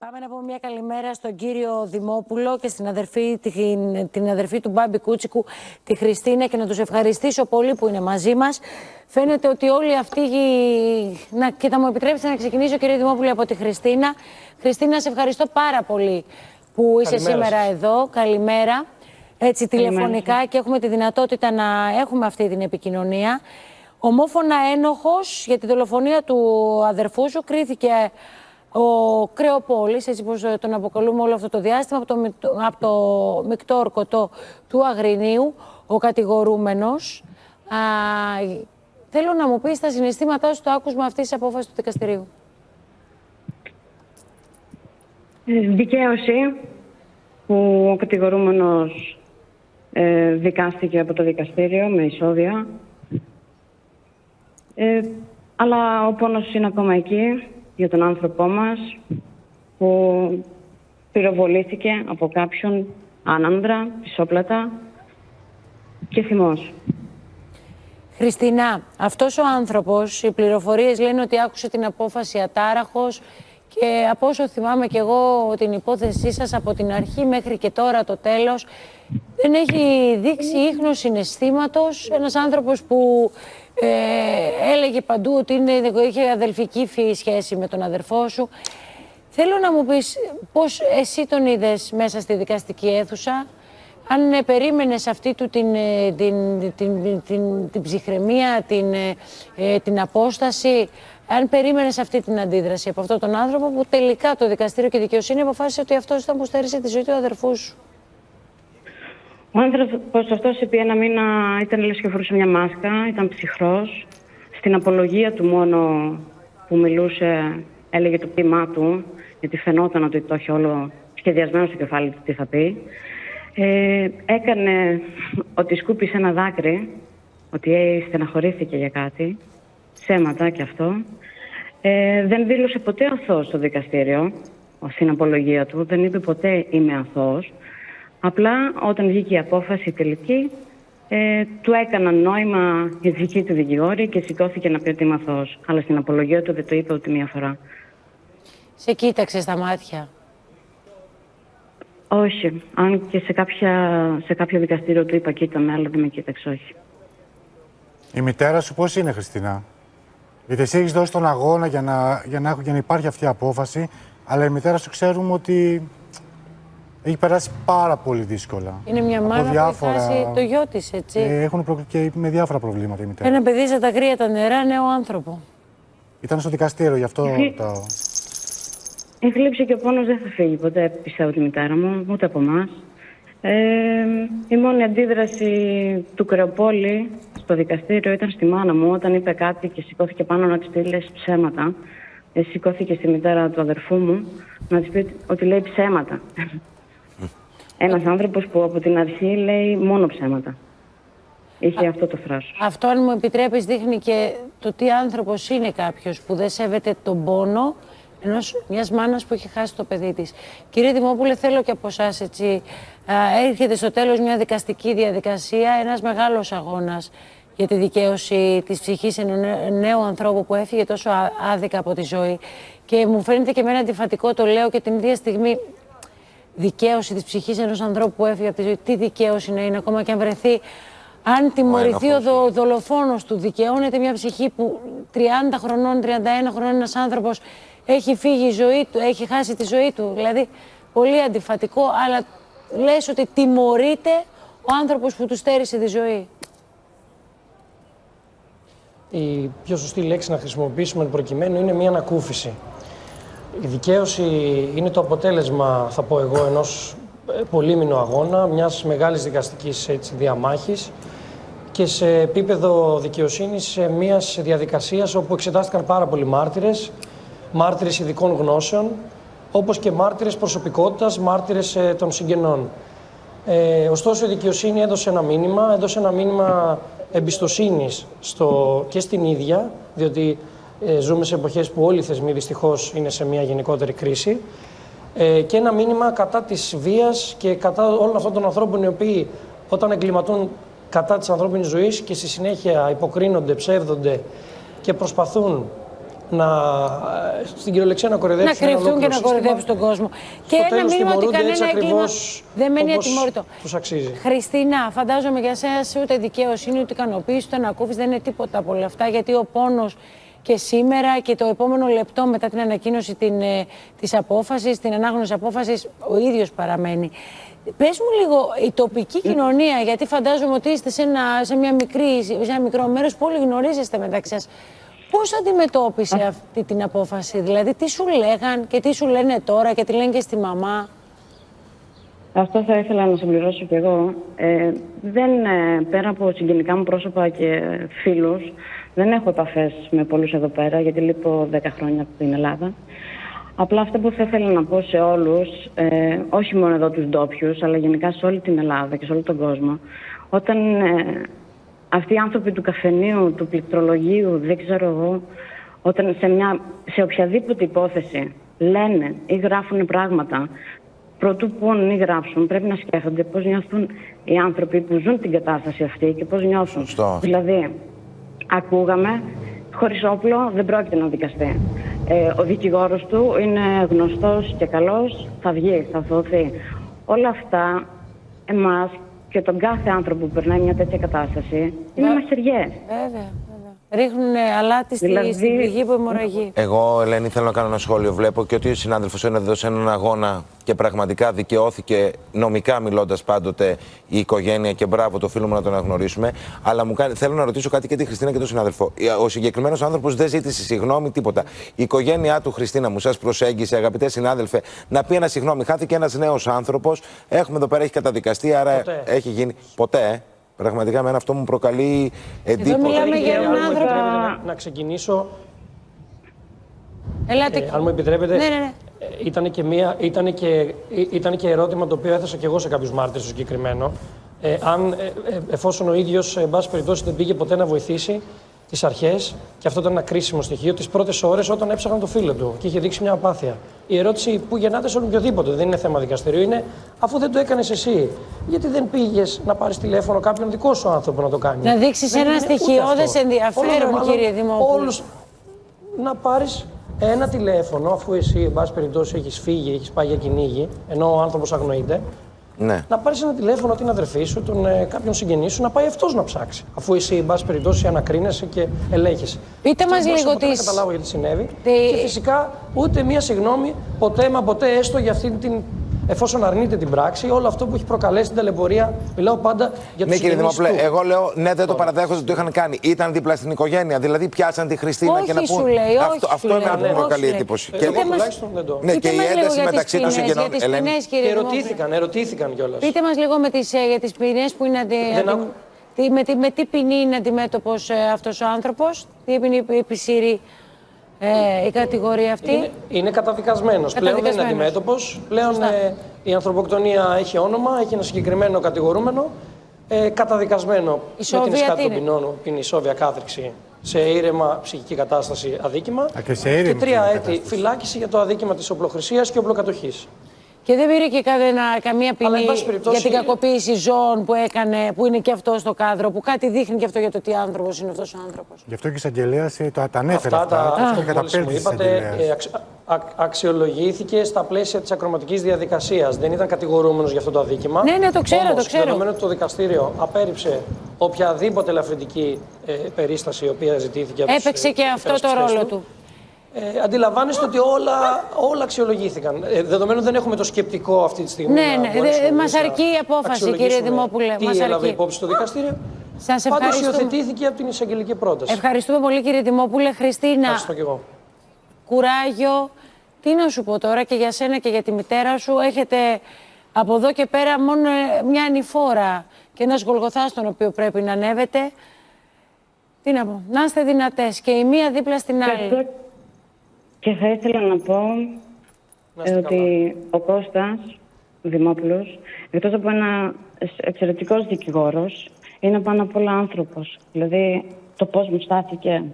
Πάμε να πούμε μια καλημέρα στον κύριο Δημόπουλο και στην την αδερφή του Μπάμπη Κούτσικου, τη Χριστίνα, και να τους ευχαριστήσω πολύ που είναι μαζί μας. Φαίνεται ότι όλοι αυτοί... Και θα μου επιτρέψετε να ξεκινήσω, κύριε Δημόπουλο, από τη Χριστίνα. Χριστίνα, σε ευχαριστώ πάρα πολύ που είσαι σήμερα εδώ. Καλημέρα. Έτσι, τηλεφωνικά, και έχουμε τη δυνατότητα να έχουμε αυτή την επικοινωνία. Ομόφωνα ένοχος για τη δολοφονία του αδερφού σου κρίθηκε ο Κρεοπόλης, έτσι πως τον αποκαλούμε όλο αυτό το διάστημα, από το μεικτό ορκωτό του Αγρινίου, ο κατηγορούμενος. Θέλω να μου πεις τα συναισθήματά σου στο άκουσμα αυτής της απόφασης του δικαστηρίου. Δικαίωση που ο κατηγορούμενος δικάστηκε από το δικαστήριο με εισόδια. Αλλά ο πόνος είναι ακόμα εκεί για τον άνθρωπό μας που πυροβολήθηκε από κάποιον άνανδρα, πισόπλατα και θυμός. Χριστίνα, αυτός ο άνθρωπος, οι πληροφορίες λένε ότι άκουσε την απόφαση ατάραχος και από όσο θυμάμαι και εγώ την υπόθεσή σας από την αρχή μέχρι και τώρα το τέλος, δεν έχει δείξει ίχνος συναισθήματος. Ένας άνθρωπος που έλεγε παντού ότι είχε αδελφική σχέση με τον αδερφό σου. Θέλω να μου πεις πώς εσύ τον είδες μέσα στη δικαστική αίθουσα, αν περίμενες αυτή του την ψυχραιμία, την απόσταση, αν περίμενες αυτή την αντίδραση από αυτόν τον άνθρωπο που τελικά το δικαστήριο και η δικαιοσύνη αποφάσισε ότι αυτός ήταν που στέρισε τη ζωή του αδερφού σου. Ο άνθρωπος αυτός επί ένα μήνα ήταν λες και φορούσε μια μάσκα, ήταν ψυχρός. Στην απολογία του μόνο που μιλούσε έλεγε το ποίημά του, γιατί φαινόταν ότι το είχε όλο σχεδιασμένο στο κεφάλι του τι θα πει. Έκανε ότι σκούπισε ένα δάκρυ, ότι στεναχωρήθηκε για κάτι, ψέματα κι αυτό. Δεν δήλωσε ποτέ αθώος στο δικαστήριο, στην απολογία του, δεν είπε ποτέ είμαι αθώος. Απλά όταν βγήκε η απόφαση τελική, του έκαναν νόημα η δική του δικηγόρη και σηκώθηκε να πει ότι είμαι αθώος. Αλλά στην απολογία του δεν το είπε ούτε μία φορά. Σε κοίταξε στα μάτια? Όχι. Αν και σε κάποιο δικαστήριο του είπα κοίτα με, αλλά δεν με κοίταξε, όχι. Η μητέρα σου πώς είναι, Χριστίνα? Γιατί εσύ έχεις δώσει τον αγώνα για να υπάρχει αυτή η απόφαση, αλλά η μητέρα σου ξέρουμε ότι έχει περάσει πάρα πολύ δύσκολα. Είναι μια μάνα που έχει χάσει το γιο της, έτσι. Έχουν και με διάφορα προβλήματα η μητέρα. Ένα παιδί σαν τα αγρία τα νερά, νέο άνθρωπο. Ήταν στο δικαστήριο, γι' αυτό το... Η θλίψη και ο πόνος δεν θα φύγει ποτέ, πιστεύω, τη μητέρα μου, ούτε από εμάς. Η μόνη αντίδραση του Κρεοπόλη στο δικαστήριο ήταν στη μάνα μου, όταν είπε κάτι και σηκώθηκε πάνω να της πει λες ψέματα. Σηκώθηκε στη μητέρα του αδερφού μου να της πει ότι λέει ψέματα. Ένας άνθρωπος που από την αρχή λέει μόνο ψέματα. Είχε αυτό το θράσος. Αυτό, αν μου επιτρέπεις, δείχνει και το τι άνθρωπος είναι κάποιος που δεν σέβεται τον πόνο μιας μάνας που έχει χάσει το παιδί της. Κύριε Δημόπουλε, θέλω και από εσάς, έτσι, έρχεται στο τέλος μια δικαστική διαδικασία, ένας μεγάλος αγώνας για τη δικαίωση της ψυχής ενός νέου ανθρώπου που έφυγε τόσο άδικα από τη ζωή. Και μου φαίνεται και εμένα αντιφατικό, το λέω, και την ίδια στιγμή, δικαίωση της ψυχής ενός ανθρώπου που έφυγε από τη ζωή. Τι δικαίωση να είναι, ακόμα και αν βρεθεί, αν τιμωρηθεί ο δολοφόνος του, δικαιώνεται μια ψυχή που 30 χρονών, 31 χρονών ένας άνθρωπος έχει φύγει η ζωή του, έχει χάσει τη ζωή του. Δηλαδή, πολύ αντιφατικό, αλλά λες ότι τιμωρείται ο άνθρωπος που του στέρισε τη ζωή. Η πιο σωστή λέξη να χρησιμοποιήσουμε προκειμένου είναι μια ανακούφιση. Η δικαίωση είναι το αποτέλεσμα, θα πω εγώ, ενός πολύμηνου αγώνα, μιας μεγάλης δικαστικής διαμάχης και σε επίπεδο δικαιοσύνης μιας διαδικασίας όπου εξετάστηκαν πάρα πολλοί μάρτυρες ειδικών γνώσεων, όπως και μάρτυρες προσωπικότητας, μάρτυρες των συγγενών. Ωστόσο, η δικαιοσύνη έδωσε ένα μήνυμα εμπιστοσύνης και στην ίδια, διότι ζούμε σε εποχές που όλοι οι θεσμοί δυστυχώς είναι σε μια γενικότερη κρίση, και ένα μήνυμα κατά της βίας και κατά όλων αυτών των ανθρώπων οι οποίοι όταν εγκληματούν κατά της ανθρώπινης ζωής και στη συνέχεια υποκρίνονται, ψεύδονται και προσπαθούν στην κυριολεξία να κοροϊδέψουν. Να κρυφτούν και να κοροϊδέψουν τον κόσμο. Και ένα μήνυμα ότι κανένα έγκλημα δεν μένει ατιμόρυτο. Τους αξίζει. Χριστίνα, φαντάζομαι για σένα ούτε δικαίωση, ούτε ικανοποίηση, ούτε ανακούφιση, δεν είναι τίποτα από όλα αυτά. Γιατί ο πόνος και σήμερα και το επόμενο λεπτό μετά την ανακοίνωση της απόφασης, την ανάγνωση απόφασης, ο ίδιος παραμένει. Πες μου λίγο, η τοπική κοινωνία, γιατί φαντάζομαι ότι είστε σε ένα μικρό μέρος που όλοι γνωρίζεστε μεταξύ σας. Πώς αντιμετώπισε αυτή την απόφαση, δηλαδή τι σου λέγαν και τι σου λένε τώρα και τι λένε και στη μαμά? Αυτό θα ήθελα να συμπληρώσω κι εγώ. Πέρα από συγγενικά μου πρόσωπα και φίλους, δεν έχω επαφές με πολλούς εδώ πέρα, γιατί λείπω 10 χρόνια από την Ελλάδα. Απλά αυτό που θα ήθελα να πω σε όλους, όχι μόνο εδώ τους ντόπιους, αλλά γενικά σε όλη την Ελλάδα και σε όλο τον κόσμο, όταν αυτοί οι άνθρωποι του καφενείου, του πληκτρολογίου, δεν ξέρω εγώ, όταν σε οποιαδήποτε υπόθεση λένε ή γράφουν πράγματα, προτού πούν ή γράψουν, πρέπει να σκέφτονται πώς νιώθουν οι άνθρωποι που ζουν την κατάσταση αυτή και πώς νιώθουν. Σωστό. Δηλαδή, ακούγαμε, χωρίς όπλο δεν πρόκειται να δικαστεί. Ο δικηγόρος του είναι γνωστός και καλός, θα βγει, θα δοθεί. Όλα αυτά, εμάς και τον κάθε άνθρωπο που περνάει μια τέτοια κατάσταση, είναι μαχαιριές. Βέβαια. Ρίχνουν αλάτι στην πηγή που αιμορραγεί. Εγώ, Ελένη, θέλω να κάνω ένα σχόλιο. Βλέπω και ότι ο συνάδελφος είναι εδώ σε έναν αγώνα και πραγματικά δικαιώθηκε νομικά μιλώντας πάντοτε η οικογένεια και μπράβο το φίλο μου να τον αναγνωρίσουμε. Αλλά θέλω να ρωτήσω κάτι και τη Χριστίνα και τον συνάδελφο. Ο συγκεκριμένος άνθρωπος δεν ζήτησε συγγνώμη, τίποτα. Η οικογένειά του, Χριστίνα μου, σας προσέγγισε, αγαπητέ συνάδελφε, να πει ένα συγγνώμη? Χάθηκε ένας νέος άνθρωπος. Έχουμε εδώ πέρα, έχει καταδικαστεί, άρα έχει γίνει. Ποτέ. Πραγματικά εμένα αυτό μου προκαλεί εντύπωση. Εδώ μιλάμε για έναν άνθρωπο. Να ξεκινήσω. Ελάτε. Αν μου επιτρέπετε, ναι. Ήταν και ερώτημα το οποίο έθεσα και εγώ σε κάποιους μάρτυρες στο συγκεκριμένο. Εφόσον ο ίδιος, εν πάση περιπτώσει, δεν πήγε ποτέ να βοηθήσει τις αρχές, και αυτό ήταν ένα κρίσιμο στοιχείο, τις πρώτες ώρες όταν έψαχναν το φίλο του και είχε δείξει μια απάθεια. Η ερώτηση που γεννάται σε οποιοδήποτε, δεν είναι θέμα δικαστηρίου, είναι αφού δεν το έκανες εσύ, γιατί δεν πήγες να πάρεις τηλέφωνο κάποιον δικό σου άνθρωπο να το κάνει? Να δείξεις ένα στοιχειώδες ενδιαφέρον, κύριε Δημόπουλε. Να πάρεις ένα τηλέφωνο, αφού εσύ, εν πάση περιπτώσει, έχεις φύγει, έχεις πάει για κυνήγι, ενώ ο άνθρωπος αγνοείται. Ναι. Να πάρεις ένα τηλέφωνο την αδερφή σου, κάποιον συγγενή σου, να πάει αυτός να ψάξει. Αφού εσύ, εν πάση περιπτώσει, ανακρίνεσαι και ελέγχεσαι. Πείτε μας λίγο τι. Δεν καταλάβω γιατί συνέβη. Και φυσικά ούτε μία συγγνώμη ποτέ μα ποτέ, έστω για αυτή την. Εφόσον αρνείται την πράξη, όλο αυτό που έχει προκαλέσει την ταλαιπωρία, μιλάω πάντα για τους κύριε συγγενείς του. Δημόπουλε, εγώ λέω ναι, δεν το παραδέχονται ότι το είχαν κάνει. Ήταν δίπλα στην οικογένεια, δηλαδή πιάσαν τη Χριστίνα όχι και να πούν. Σου λέει, αυτό εμένα μου προκαλεί εντύπωση. Εγώ τουλάχιστον δεν το. Ναι, και η ένταση μεταξύ των συγγενών. Και ερωτήθηκαν κιόλας. Πείτε μας λίγο για τις ποινές που είναι. Με τι ποινή είναι αντιμέτωπος αυτός ο άνθρωπος, τι ποινή επισύρει η κατηγορία αυτή? Είναι καταδικασμένος. Πλέον δεν είναι αντιμέτωπος. Πλέον η ανθρωποκτονία έχει όνομα, έχει ένα συγκεκριμένο κατηγορούμενο. Καταδικασμένο με την σκάτη των ποινών, ποινή ισόβια κάθριξη σε ήρεμα ψυχική κατάσταση αδίκημα. Και 3 έτη φυλάκιση για το αδίκημα της οπλοχρησίας και οπλοκατοχής. Και δεν πήρε και καμία ποινή για την κακοποίηση ζώων που έκανε, που είναι και αυτό στο κάδρο, που κάτι δείχνει και αυτό για το τι άνθρωπος είναι αυτός ο άνθρωπος. Γι' αυτό και η εισαγγελέας τα ανέφερε αυτά. Μόλις μου είπατε, αξιολογήθηκε στα πλαίσια της ακροματικής διαδικασίας. Δεν ήταν κατηγορούμενος για αυτό το αδίκημα. Ναι, το ξέρω. Όμως, δεδομένου ότι το δικαστήριο απέρριψε οποιαδήποτε ελαφρυντική περίσταση η οποία ζητήθηκε από τους έπαιξε και αυτό το ρόλο του. Αντιλαμβάνεστε ότι όλα αξιολογήθηκαν. Δεδομένου δεν έχουμε το σκεπτικό αυτή τη στιγμή. Μας αρκεί η απόφαση, κύριε Δημόπουλε. Τι έλαβε υπόψη το δικαστήριο. Πάντως υιοθετήθηκε από την εισαγγελική πρόταση. Ευχαριστούμε πολύ, κύριε Δημόπουλε. Χριστίνα, ευχαριστώ και εγώ. Κουράγιο. Τι να σου πω τώρα και για σένα και για τη μητέρα σου. Έχετε από εδώ και πέρα μόνο μια ανηφόρα και ένας Γολγοθάς στον οποίο πρέπει να ανέβετε. Τι να πω, να είστε δυνατές και η μία δίπλα στην άλλη. Και θα ήθελα να πω ότι ο Κώστας Δημόπουλος, εκτός από ένα εξαιρετικός δικηγόρος, είναι πάνω απ' όλα άνθρωπος. Δηλαδή, το πώς μου στάθηκε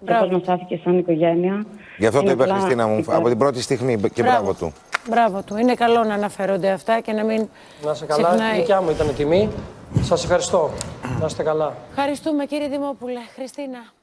και πώς μας στάθηκε σαν οικογένεια. Γι' αυτό το είπε, Χριστίνα μου, από την πρώτη στιγμή και μπράβο του. Μπράβο του. Είναι καλό να αναφέρονται αυτά και να μην. Να είστε καλά, η δικιά μου ήταν τιμή. Σας ευχαριστώ. Να είστε καλά. Ευχαριστούμε, κύριε Δημόπουλε. Χριστίνα.